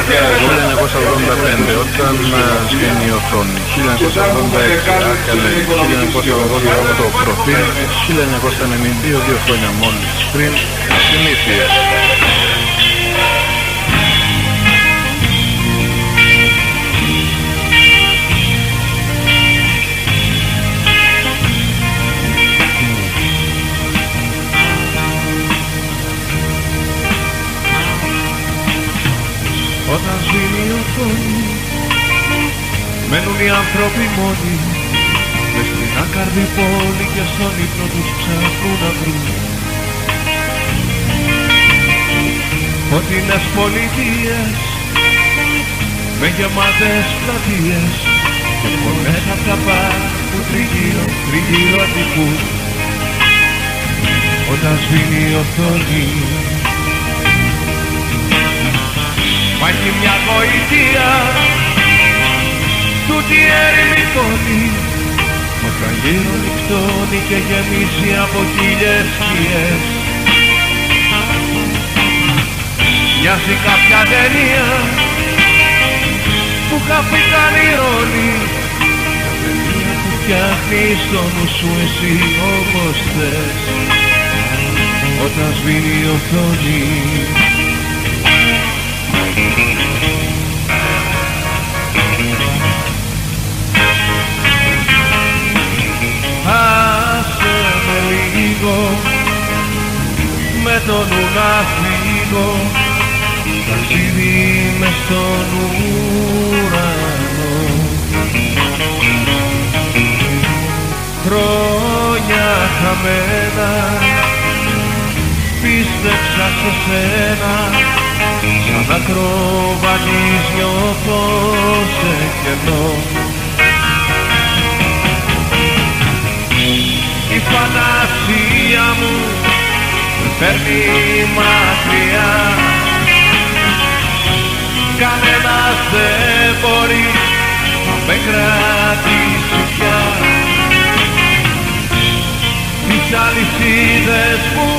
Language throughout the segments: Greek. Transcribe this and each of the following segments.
1985 όταν σβήνει η οθόνη, 1986 Άκαλε, 1988 προφίλ, 1992 2 χρόνια μόλις πριν Συνήθειες. Όταν σβήνει η οθόνη, μένουν οι άνθρωποι μόνοι μες στην άκαρδη πόλη και στον ύπνο τους ψάχνουν να βρουν φωτεινές πολιτείες με γεμάτες πλατείες και πολλές απ' τα που τριγύρω αντικούν. Όταν σβήνει η οθόνη, μα έχει μια γοητεία τούτη έρημη πόλη, όταν γύρω νυχτώνει και γεμίσει από χίλιες σκιές. Μοιάζει κάποια ταινία που χαθήκαν οι ρόλοι, μια ταινία που φτιάχνει στο νου σου εσύ όπως θες. Όταν σβήνει η οθόνη, άσε με λίγο με το νου να φύγω, ταξίδι μες στον ουρανό. Χρόνια χαμένα πίστεψα σε σένα, σαν ακροβατής νιώθω σε κενό. Η φαντασία μου με φέρνει μακριά, κανένας δεν μπορεί να με κρατήσει πια. Τις αλυσίδες μου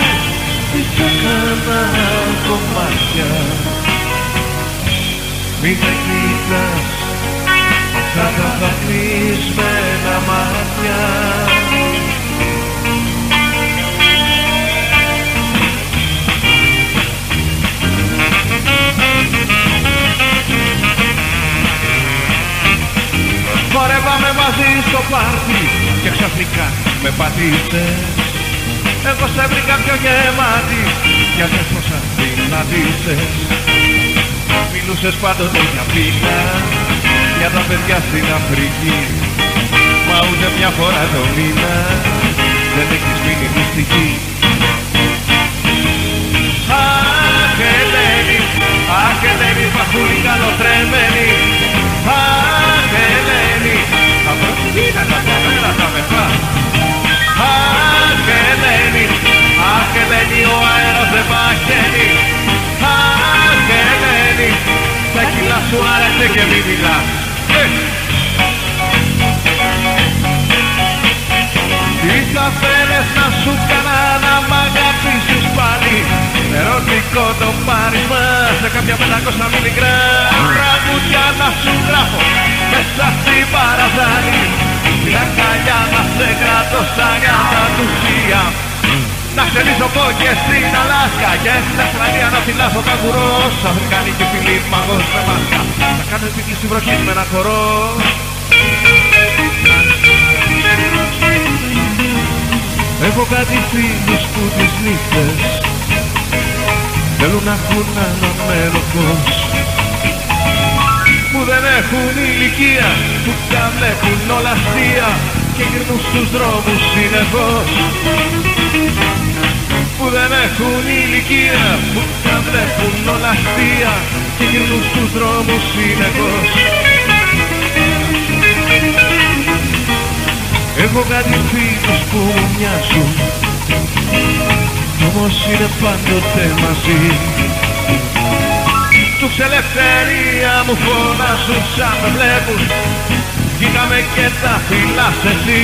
τις έκανα κομμάτια. Μην με κοιτάς αυτά τα δακρυσμένα μάτια. Χορεύαμε μαζί στο πάρτι και ξαφνικά με πατήσες. Εγώ σε βρήκα πιο γεμάτη κι αυτές πως αδυνατήσες. Μιλούσες πάντοτε για πίτα, για τα παιδιά στην Αφρική, μα ούτε μια φορά το μήνα δεν έχεις μείνει μυστική. Αχ Ελένη, αχ Ελένη, παχούλη καλοτρέμενη. Αχ Ελένη, θα προσφύγα κάποια μέρα θα με φά. Αχ Ελένη, αχ Ελένη, ο αέρας δεν παχαίνει. Αχ Ελένη, τα κιλά σου άρεσε και μη μιλάς. Τι θα θέλες να σου κάνα να μ' αγαπήσεις πάλι, ερωτικό το πάρισμα σε κάποια 500 μιλιγκράμμ. Τραγούδια να σου γράφω μέσα στην παραζάλη, την αγκαλιά να σε κρατώ σαν κατατουσία. Να ξελίσω κόκκες στην Αλάσκα και στην Αυστραλία να φυλάσω καγκουρός. Αφρικανική φυλή μαγός με μάσκα, να κάνω επίκληση βροχής με ένα χορό. Έχω κάτι φίλους που τις νύχτες θέλουν να έχουν αναμένο φως, που δεν έχουν ηλικία, που τα βλέπουν όλα αστεία και γυρνούν στους δρόμους συνεχώς. Που δεν έχουν ηλικία, που τα βλέπουν όλα αστεία και γυρνούν στους δρόμους συνεχώς. Έχω κάτι φίλους που μου μοιάζουν κι όμως είναι πάντοτε μαζί. Τους ελευθερία μου φωνάζουν σαν με βλέπουν, βγήκαμε και τα φυλάς εσύ.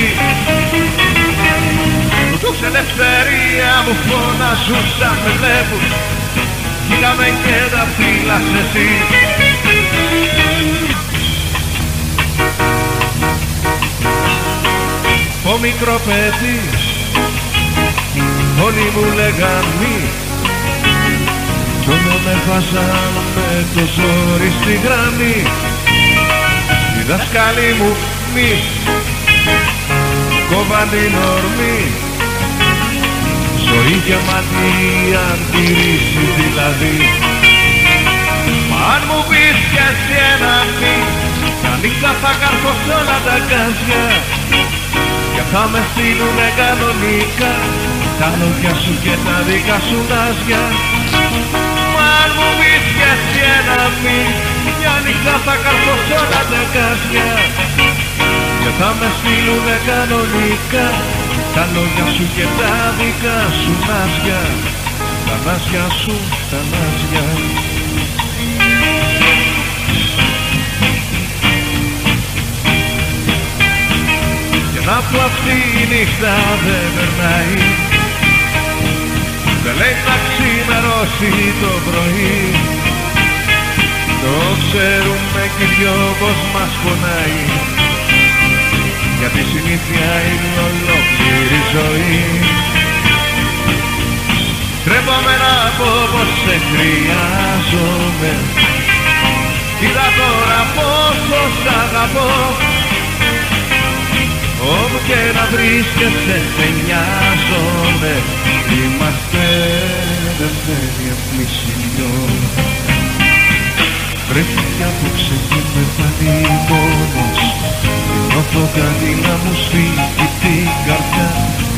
Τους ελευθερία μου φωνάζουν σαν με βλέπουν, βγήκαμε και τα φυλάς εσύ. μικρό παιδί όλοι μου λέγαν μη, κι όλο με βάζαν με το ζόρι στη γραμμή. Οι δάσκαλοι μου μη κόβαν την ορμή, ζωή γεμάτη αντιρρήσει δηλαδή. Μα αν μου πεις κι εσύ ένα μη, τα νύχτα θα καρφώσω όλα τα γκάζια και θα με στείλουνε κανονικά τα λόγια σου και τα δικά σου νάζια. Μα αν μου πεις κι εσύ ένα μη, μια νύχτα θα καρφώσω όλα τα γκάζια και θα με στείλουνε κανονικά τα λόγια σου και τα δικά σου νάζια. Τα νάζια σου, τα νάζια. Και να που αυτή η νύχτα δεν περνάει, δεν λέει να ξημερώσει το πρωί, το ξέρουμε κι οι δυο πως μας πονάει, γιατί συνήθεια είναι ολόκληρη ζωή. Τρέπομαι να πω πως σε χρειάζομαι, κοίτα τώρα πόσο σ' αγαπώ, όπου και να βρίσκεσαι σε νοιάζομαι, είμαστε δεύτεροι εμείς οι δυο. Πρέπει κι απόψε και με πάλι μόνος, νιώθω κάτι να μου σφίγγει την καρδιά,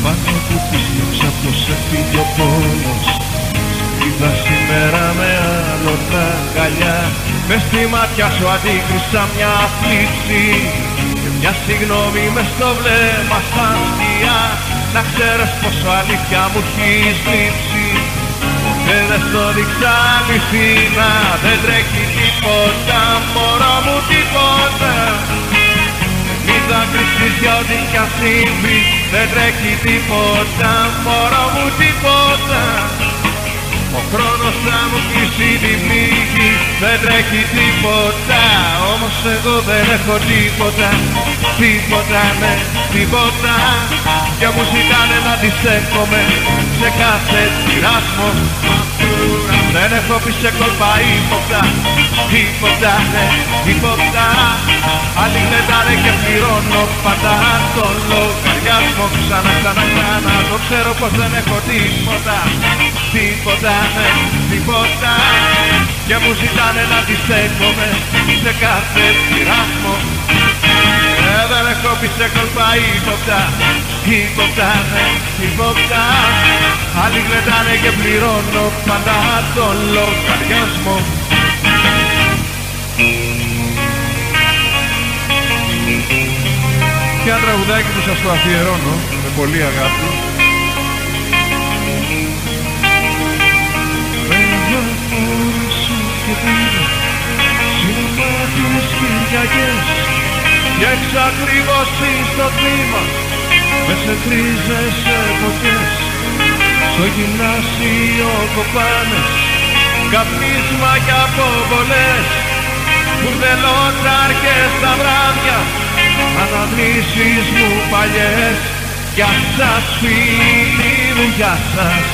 πάνω που πίστεψα πως έφυγε ο πόνος. Είδα σήμερα με άλλο τα αγκαλιά, μες στη ματιά σου αντίκρισα μια θλίψη και μια συγγνώμη μες στο βλέμμα σαν σκιά. Να ξέρεις πόσο αλήθεια μου έχεις λείψει, ποτέ δεν στο δείξα αληθινά, δεν τρέχει τίποτα μωρό μου τίποτα. Μη δακρύσεις για ό,τι κι αν συμβεί, δεν τρέχει τίποτα μωρό μου τίποτα. Ο χρόνος θα μου κλείσει την πληγή, δεν τρέχει τίποτα, όμως εγώ δεν έχω τίποτα. Τίποτα, ναι, τίποτα, και μου ζητάνε να αντιστέκομαι σε κάθε πειρασμό. Δεν έχω πει σε κόλπα ύποπτα, τίποτα, ναι, τίποτα. Άλλοι γλεντάνε και πληρώνω πάντα τον λογαριασμό. Ξανά, το ξέρω πως δεν έχω τίποτα. Τίποτα, ναι, τίποτα, και μου ζητάνε να αντιστέκομαι σε κάθε πειρασμό. Δεν έχω πει σε κόλπα ύποπτα, τίποτα, ναι, τίποτα. Άλλοι γλεντάνε και πληρώνω πάντα τον λογαριασμό. Και ένα τραγουδάκι που σας το αφιερώνω με πολύ αγάπη. Σύνολα τις Κυριακές και εξακριβώσει στο κλίμα, μες σε κρίζες εποχές, στο γυμνάσιο κοπάνες, καπνίσμα και αποβολές, μπουρδελότσαρκες στα βράδια, αναμνήσεις μου παλιές. Γεια σας φίλοι μου, γεια σας,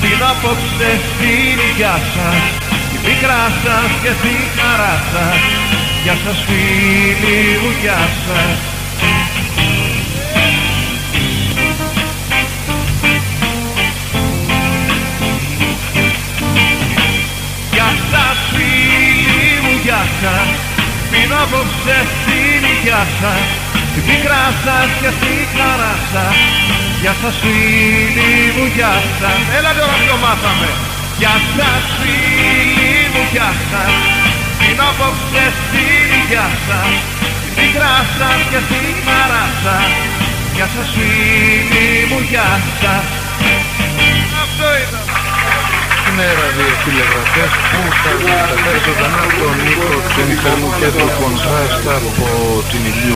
την απόψε στην υγειά σας, τη πίκρα σας και τη χαρά σας. Γεια σας φίλοι μου, γεια σας. Γεια σας φίλοι μου, γεια σας, την απόψε στην υγειά σας, τη πίκρα σας και τη χαρά σας. Γεια σας φίλοι μου, γεια σας. Έλατε όλα το μάθαμε. Γεια σας φίλοι μου, γεια σας, την απόψε στην υγειά σας, την πίκρα σας και τη χαρά σας. Γεια σας φίλοι μου, γεια σας. Αυτό ήταν. Είναι ραδιοφιλεγραφές που θα μεταφέρει ζωντανά τον ήχο του νυχτερινού κέντρου Κοντράστ από την Ηλίου.